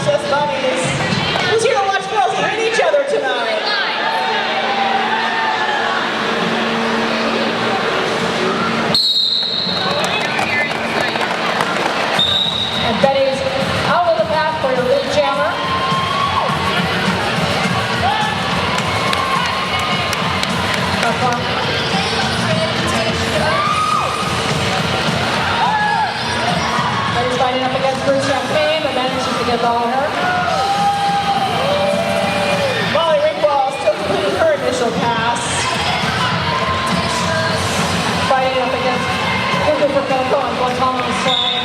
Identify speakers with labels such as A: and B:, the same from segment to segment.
A: Crash Test Bunnies. Who's here to watch girls hit each other tonight?
B: And Betty's out of the pack for your lead jammer. Betty's fighting up against Bruce Champagne, but manages to get by her.
A: Molly Ringwald still completing her initial pass.
B: Fighting up against Cooper Coco and Guantanamo Slay.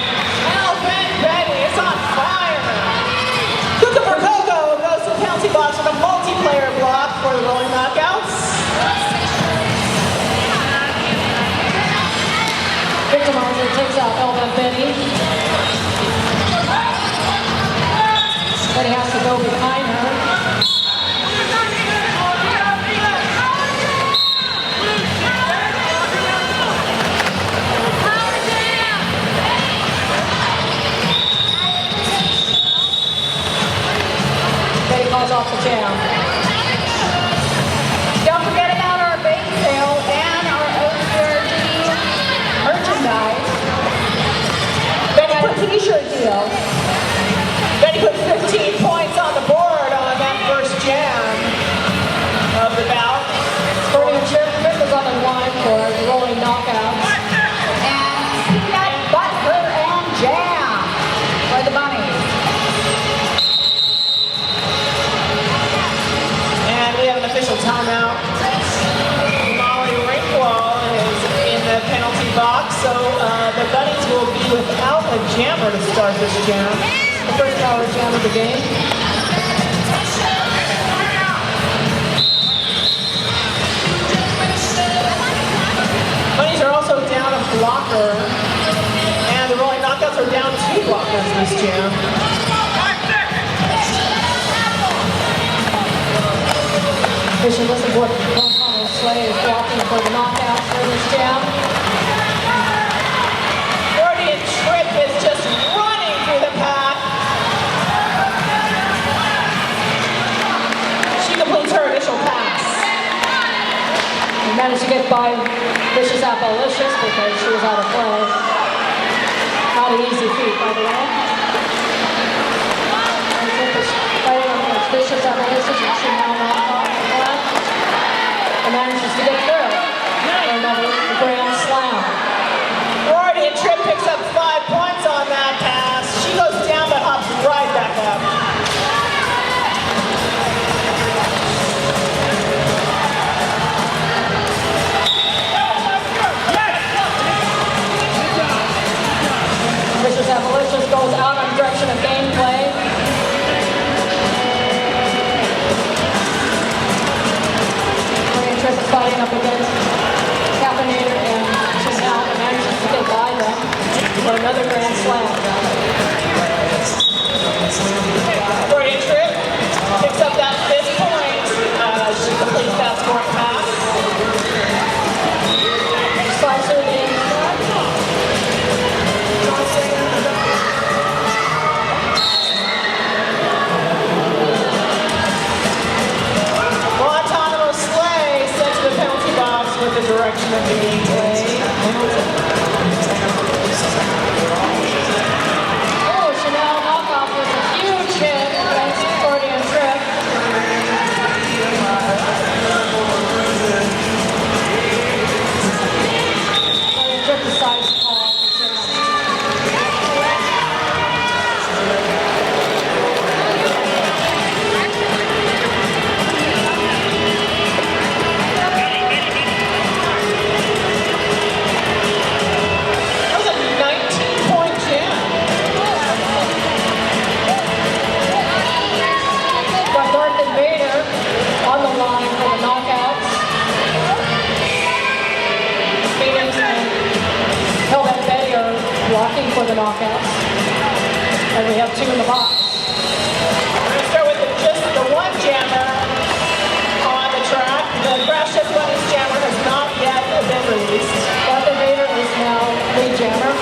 A: Betty is on fire. Cooper Coco goes to the penalty box with a multiplayer block for the rolling knockouts.
B: Victimizer takes out Elva Betty. Betty has to go behind her. Betty calls off the jam. Don't forget about our bake sale and our OCRG merchandise.
A: Betty
B: Got a
A: put,
B: t-shirt deal.
A: Betty put 15 points on the board on that first jam of the bout.
B: Sporting Chip is on the line for the rolling knockouts. And peanut butter and jam for the bunnies.
A: And we have an official timeout. Molly Ringwald is in the penalty box, so the bunnies will be without a jammer to start this jam.
B: The first power jam of the game.
A: Bunnies are also down a blocker, and the rolling knockouts are down 2 blockers this jam.
B: Fisher, listen to what Guantanamo Slay is blocking for the knockouts for this jam.
A: Gordian Tripp is just running through the pack. She completes her initial pass.
B: We managed to get by Vicious Appalicious because she was out of play. Not an easy feat, by the way. And Tripp is fighting against Vicious Appalicious, and she now not left. And manages to get through for another grand slam.
A: Gordian Tripp picks up 5 points on that pass. She goes down but hops right back up.
B: Vicious Appalicious goes out on direction of gameplay. Gordian Tripp is fighting up against Capinator and Chanel and manages to get by them for another grand slam.
A: Gordian Tripp picks up that 5th point. She completes that scoring pass.
B: Slides her in.
A: Guantanamo Slay sent to the penalty box with the direction of the gameplay.
B: Oh, Chanel knockoff was a huge hit against Gordian Tripp. Gordian Tripp decides to call off the jam.
A: That was a 19-point jam.
B: Got Darth Invader on the line for the knockouts. Phoenix and Hellbat Betty are blocking for the knockouts. And we have 2 in the box.
A: We're going to start with just the one jammer on the track. The Crash Test Bunnies jammer has not yet been released.
B: Darth Invader is now lead jammer.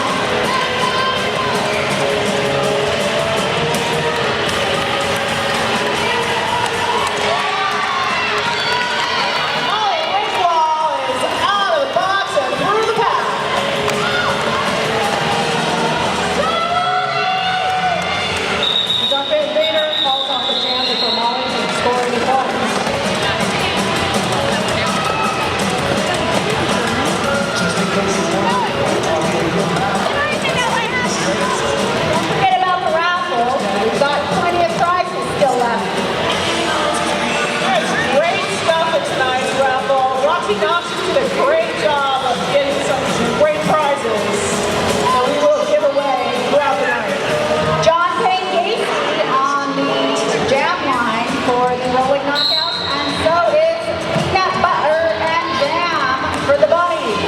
C: rolling knockouts, and so is peanut butter and jam for the bunnies.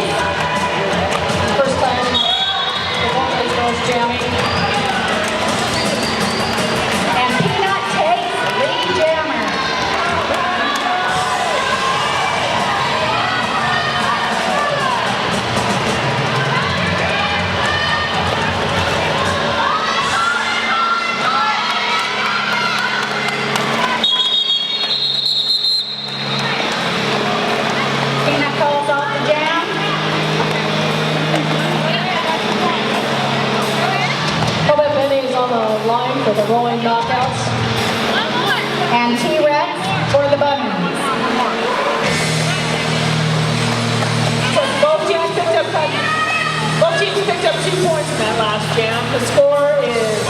B: First time the boys goes jamming.
C: And peanut takes lead jammer. Peanut calls off the jam.
B: Robert Benny is on the line for the rolling knockouts.
C: And T-Rex for the bunnies.
A: So both teams picked up 2 points in that last jam. The score is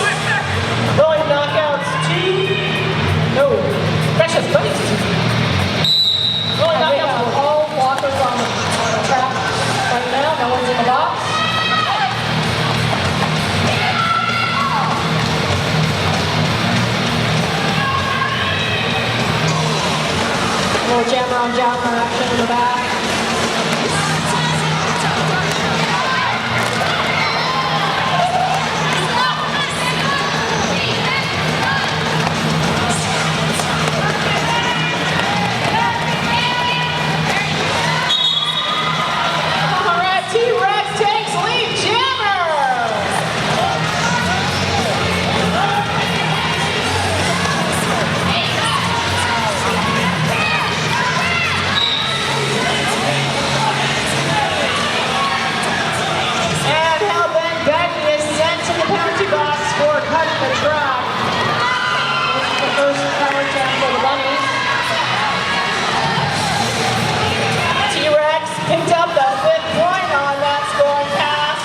A: rolling knockouts 2. Crash Test Bunnies 2. Rolling
B: We
A: knockouts
B: have
A: 4.
B: all walkers on the track right now. No one's in the box. A little jammer on jammer action in the back.
A: All right, T-Rex takes lead jammer. And Hellbent Becky is sent to the penalty box for cutting the track.
B: This is the first power jam for the bunnies.
A: T-Rex picked up the 5th point on that scoring pass.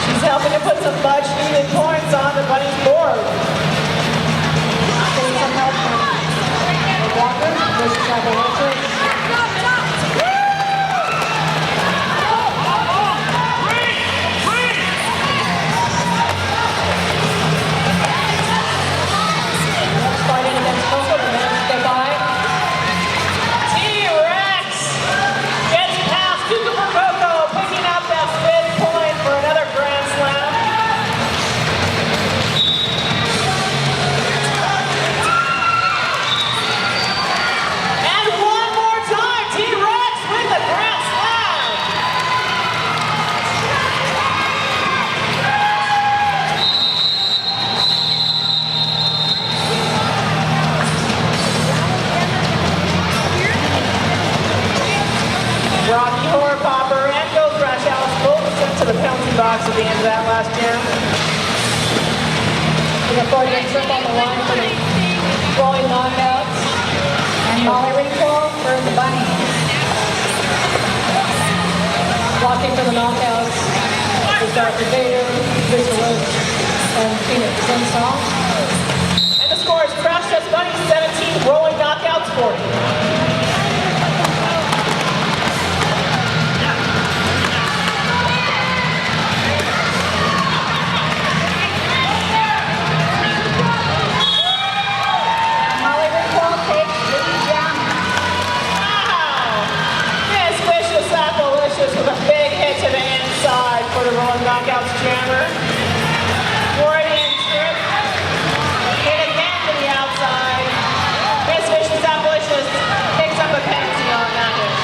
A: She's helping to put some much-needed points on the bunny's board.
B: Getting some help from the walkers. This is Appalachian. Fighting against Coco to get by.
A: T-Rex gets past Cuckoo for Coco, picking up that 5th point for another Grand Slam. And one more time, T-Rex with the Grand Slam. Rocky Horror Popper and Go Crash Alice both sent to the penalty box at the end of that last jam.
B: We got Freudian trip on the line for the rolling knockouts.
C: And Molly Ringwald for the bunnies.
B: Walking for the knockouts is Dr. Vader, Mr. Roach, and Phoenix Sin Song.
A: And the score is Crash Test Bunnies 17, rolling knockouts 40.
C: Molly Ringwald takes lead jammer.
A: Wow! Miss Vicious Appalicious with a big hit to the inside for the rolling knockouts jammer. Freudian trip. Hit again to the outside. Miss Vicious Appalicious picks up a penalty on that hit.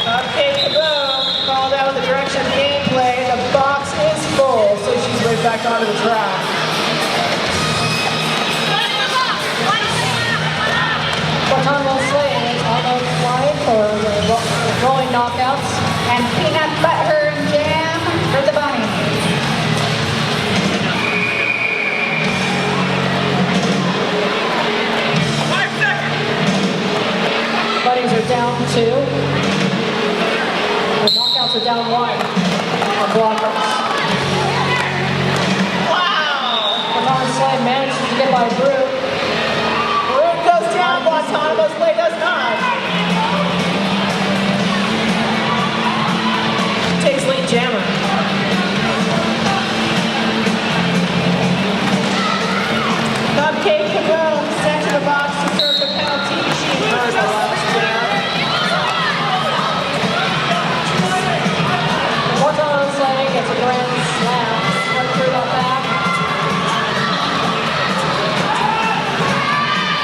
A: Okay, Kaboom called out the direction of gameplay. The box is full, so she's right back onto the track.
B: Cortana Slade is on the line for the rolling knockouts.
C: And peanut butter and jam for the bunnies.
B: Bunnies are down 2. The knockouts are down 1 on blockers.
A: Wow!
B: Cortana Slade manages to get by Drew.
A: Guantanamo Slay does not. Takes lead jammer. Cupcake Caboom sent to the box to serve the penalty. She heard the last jam.
B: Guantanamo Slay gets a grand slam. Right through that back.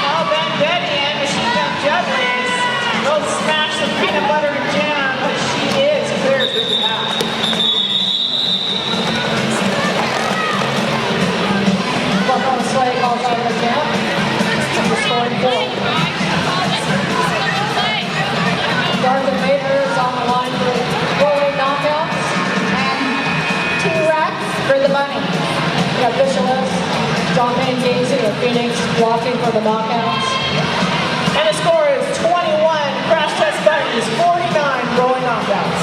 A: Oh, Ben Betty and Machine Gun Jugglers both smash the peanut butter and jam, but she is clear through the pack.
B: Guantanamo Slay calls out the jam. After scoring 4. Darth Vader is on the line for rolling knockouts.
C: And T-Rex for the bunny.
B: We got Vicious, John Payne Casey of Phoenix blocking for the knockouts.
A: And the score is 21, Crash Test Bunnies, 49, rolling knockouts.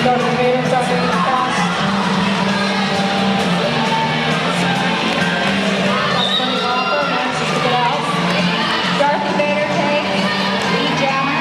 B: Darth Vader starting to pass. That's Bunny Hopper manages to get out.
C: Darth Vader takes lead jammer.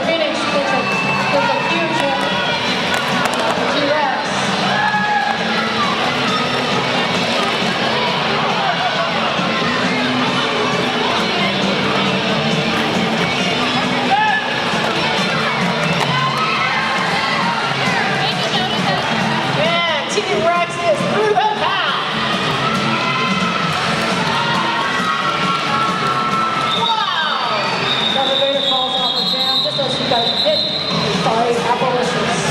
B: Phoenix gets a huge hit. T-Rex.
A: And T-Rex is through the pack. Wow!
B: Darth Vader calls off the jam just as she got hit by Appalicious.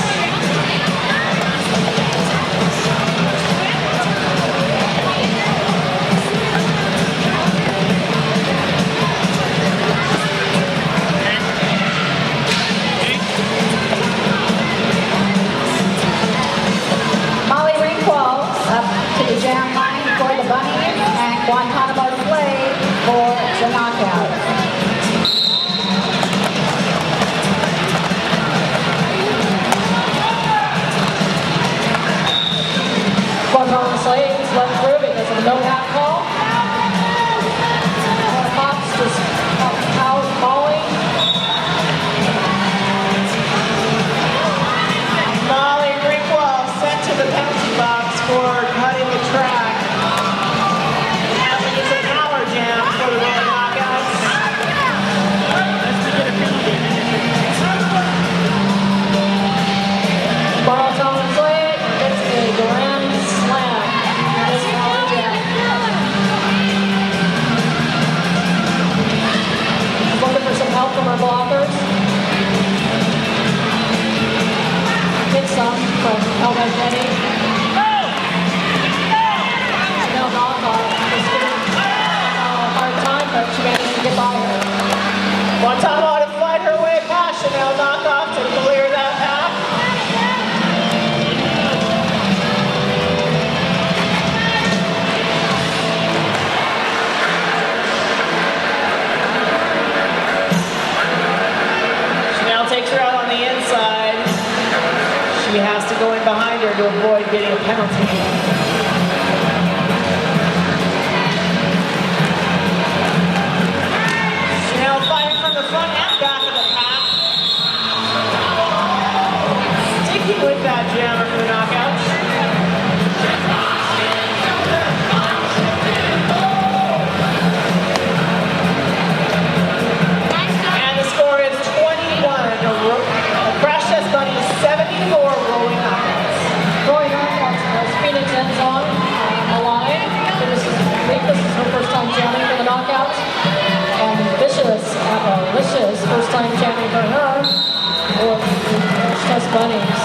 C: Molly Rinkwall up to the jam line for the bunnies. And Guantanamo Slay for the knockout.
B: Guantanamo Slay is left through because of a no hat call. Cops just out falling.
A: Molly Rinkwall sent to the penalty box for cutting the track. And we use a power jam for the rolling knockouts.
B: Guantanamo Slay gets a grand slam. This power jam. Looking for some help from our blockers. Get some from Elvin Benny. Chanel knockoff is giving a hard time, but she managed to get by her.
A: Guantanamo to fight her way past Chanel knockoff to clear that path. Chanel takes her out on the inside. She has to go in behind her to avoid getting a penalty. Chanel fighting from the front and back of the pack. Sticking with that jammer for the knockouts. And the score is 21. Crash Test Bunnies 74 rolling knockouts.
B: Roy knockouts as Phoenix ends on the line. I think this is her first time jamming for the knockouts. And Vicious, Appalicious, first time jamming for her. Or Crash Test Bunnies.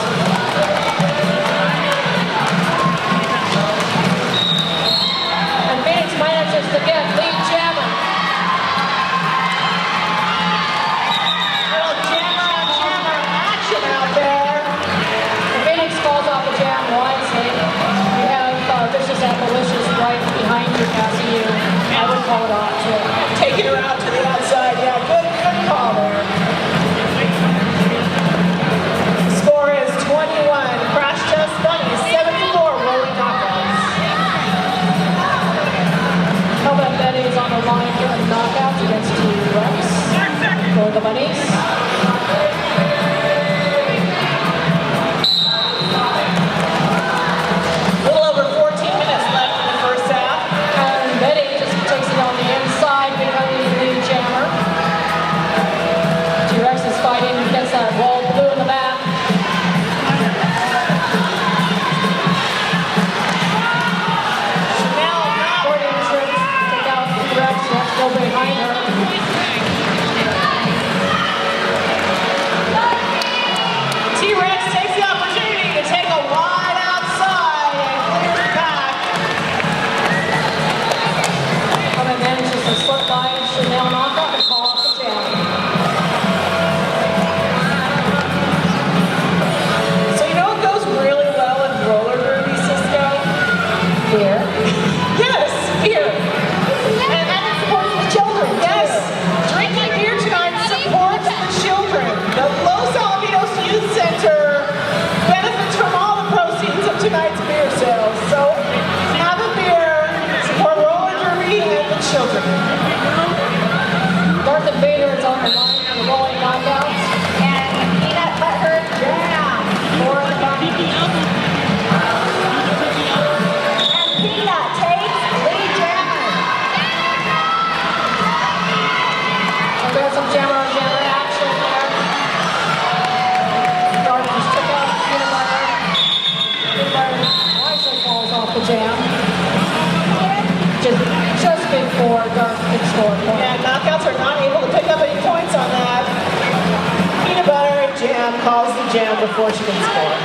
A: jam, calls the jam before she can score.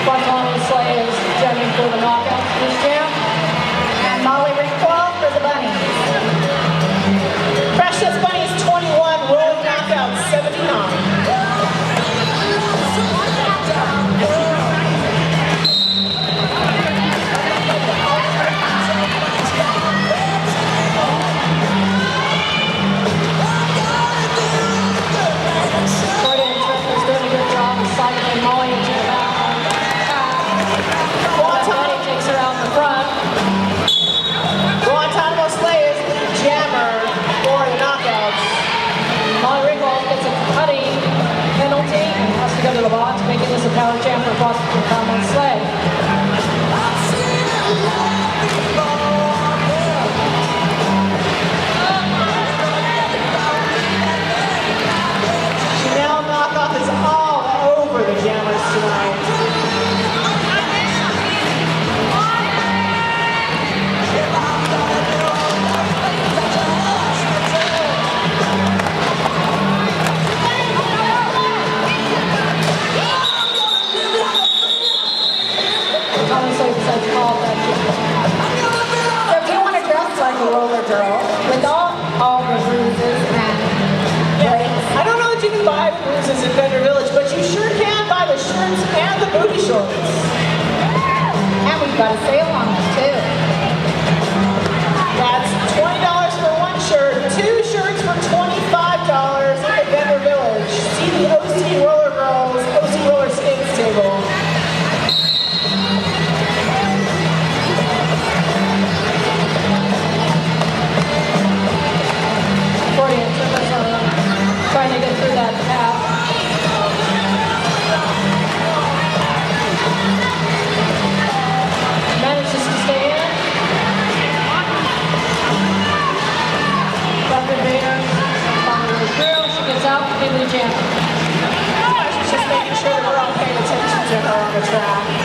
B: Guantanamo Slay is jamming for the knockouts for this jam.
C: And Molly Rinkwall for the Bunnies.
A: Crash Test Bunnies 21, rolling knockouts 79.
B: Molly into the back. Betty takes her out in the front.
A: Guantanamo Slay is the jammer for the knockouts.
B: Molly Ringwald gets a cutting penalty and has to go to the box, making this a power jam for Guantanamo Slay.
A: Chanel knockoff is all over the jammers tonight.
B: Honestly, besides all that.
C: So if you want to dress like a roller girl with all the bruises and breaks,
A: I don't know that you can buy bruises in Bender Village, but you sure can buy the shirts and the booty shorts.
C: and we've got a sale on them too.
A: That's $20 for one shirt, two shirts for $25 at the Bender Village. See the OC Roller Girls, OC Roller Skates table.
B: Accordion trippers are trying to get through that path. Manages to stay in. Dr. Vader finally through. She gets out into the jam.
A: She's just making sure that we're all paying attention to her on the track.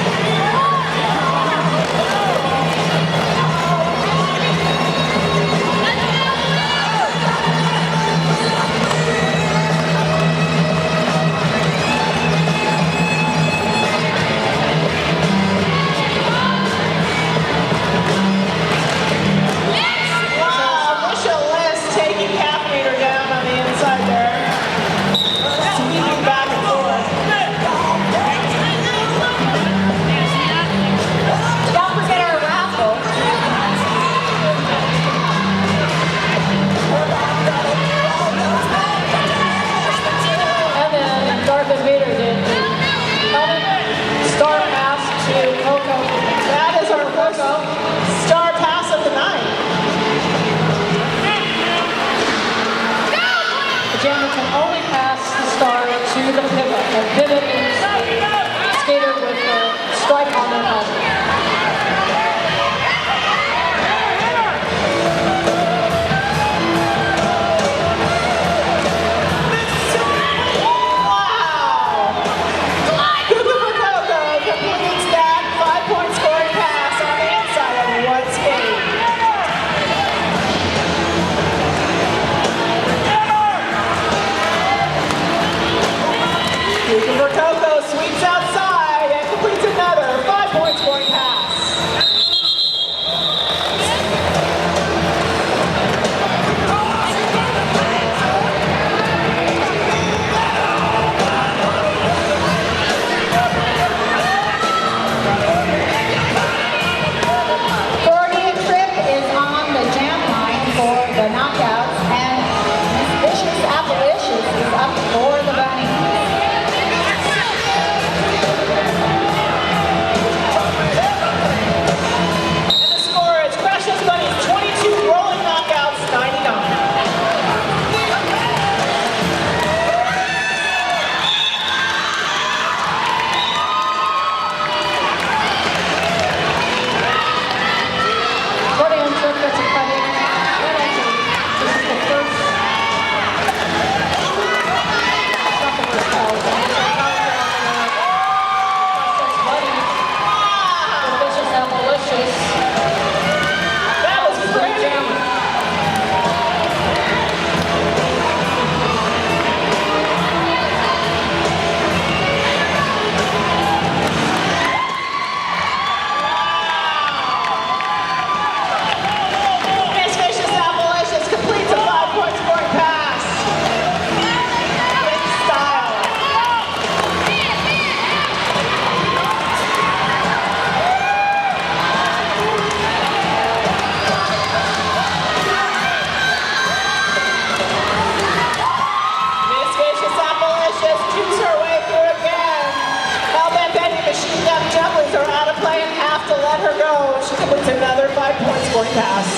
A: gets another 5-point scoring pass.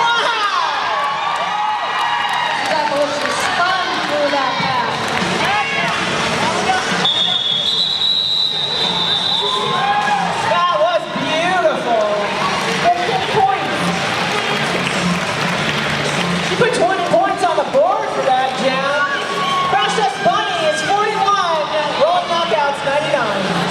A: Wow!
B: Appalachia spun through that pass.
A: That was beautiful. 15 points. You put 20 points on the board for that, Jan. Crash Test Bunnies 41, rolling knockouts 99.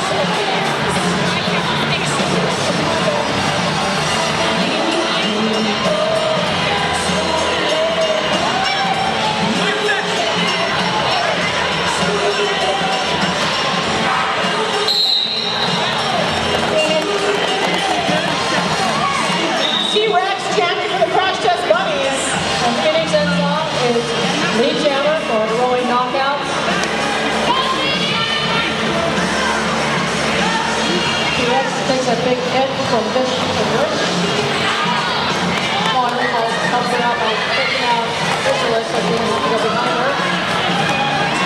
A: T-Rex jamming for the Crash Test Bunnies.
B: And Phoenix ends off is lead jammer for the rolling knockouts. T-Rex takes a big hit from Fish to Wish. Connor helps her out by taking out Visualist so she doesn't have to go behind her.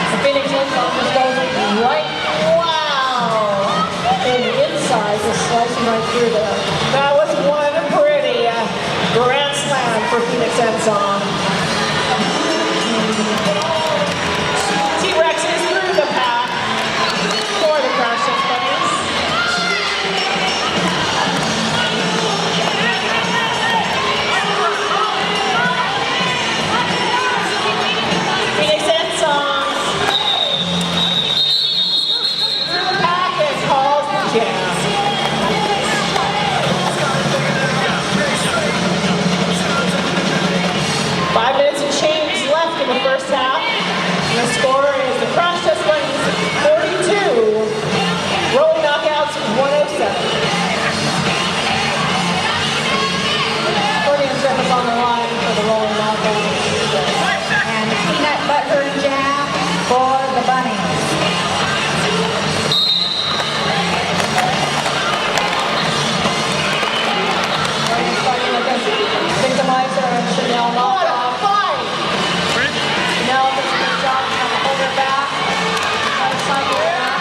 B: The Phoenix ends off just goes right
A: Wow!
B: in the inside, just slicing right through there.
A: That was one pretty grand slam for Phoenix Endzone. T-Rex is through the pack for the Crash Test Bunnies. Phoenix Endzone through the pack and calls the jam. 5 minutes and change left in the first half. And the score is the Crash Test Bunnies 42, rolling knockouts 107.
B: Accordion trip is on the line for the rolling knockouts.
C: And peanut butter jam for the bunnies.
B: Accordion fighting against Victimizer and Chanel
A: What
B: knocked
A: a
B: off.
A: fight!
B: Chanel does a good job trying to hold her back. Trying to cycle her back.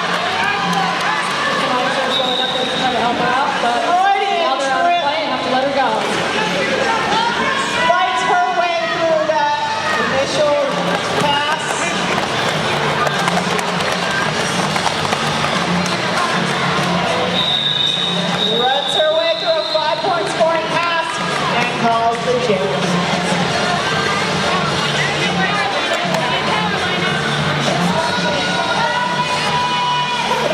B: Victimizer is going up there to try to help her out, but
A: Freudian
B: now they're out of
A: trip.
B: play and have to let her go.
A: Fights her way through that initial pass. Runs her way through a 5-point scoring pass and calls the jam.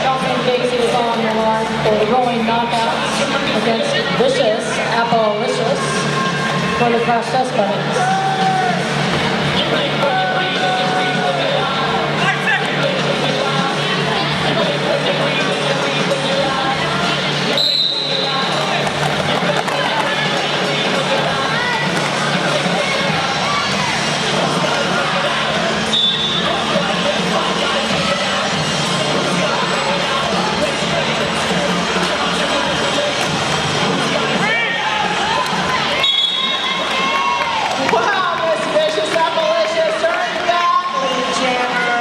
B: Kelsey and Casey is on the line for the rolling knockouts against Vicious, Appalachia for the Crash Test Bunnies.
A: Wow, Miss Vicious Appalachia turned that lead jammer.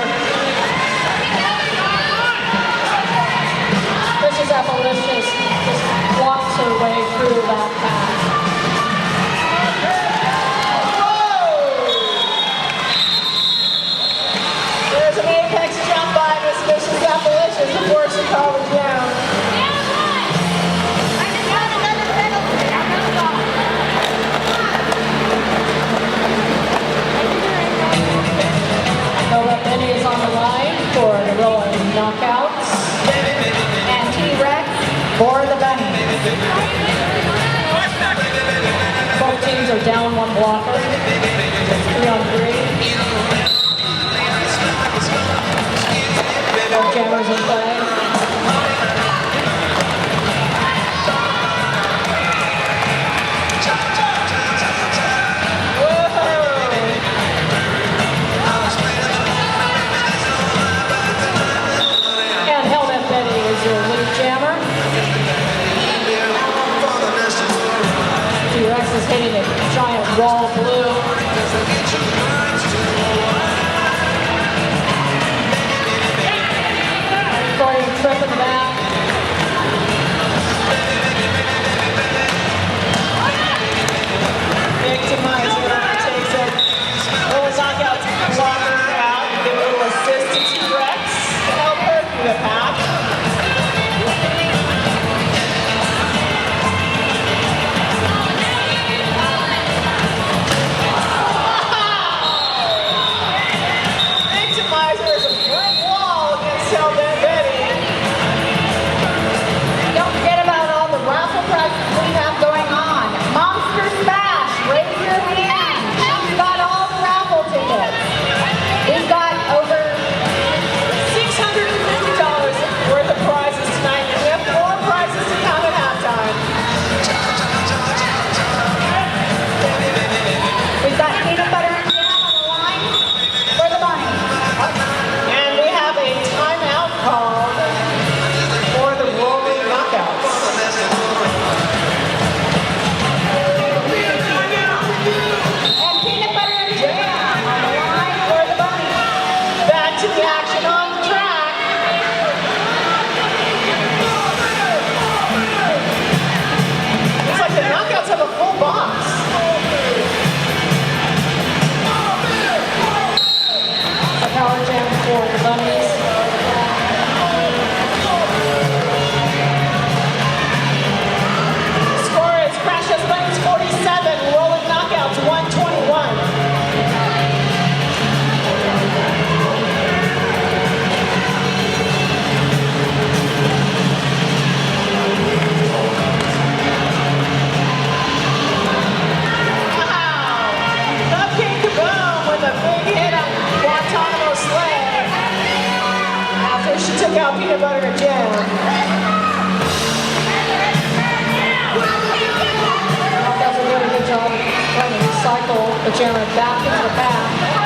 B: Vicious Appalachia just walks her way through that path.
A: There's an apex jump by Miss Vicious Appalachia before she called it down.
B: Nova Benny is on the line for the rolling knockouts.
C: And T-Rex for the bunnies.
B: Both teams are down one blocker. It's 3-on-3. Both jammers in play. And Helmet Betty is your lead jammer. T-Rex is hitting a giant wall blue. Accordion trip in the back.
A: to the action on the track. Looks like the knockouts have a full box.
B: A power jam for the bunnies.
A: Score is Crash Test Bunnies 47, Rolling Knockouts 121. She took out peanut butter and jam.
B: Does a really good job trying to cycle the jammer back into the path.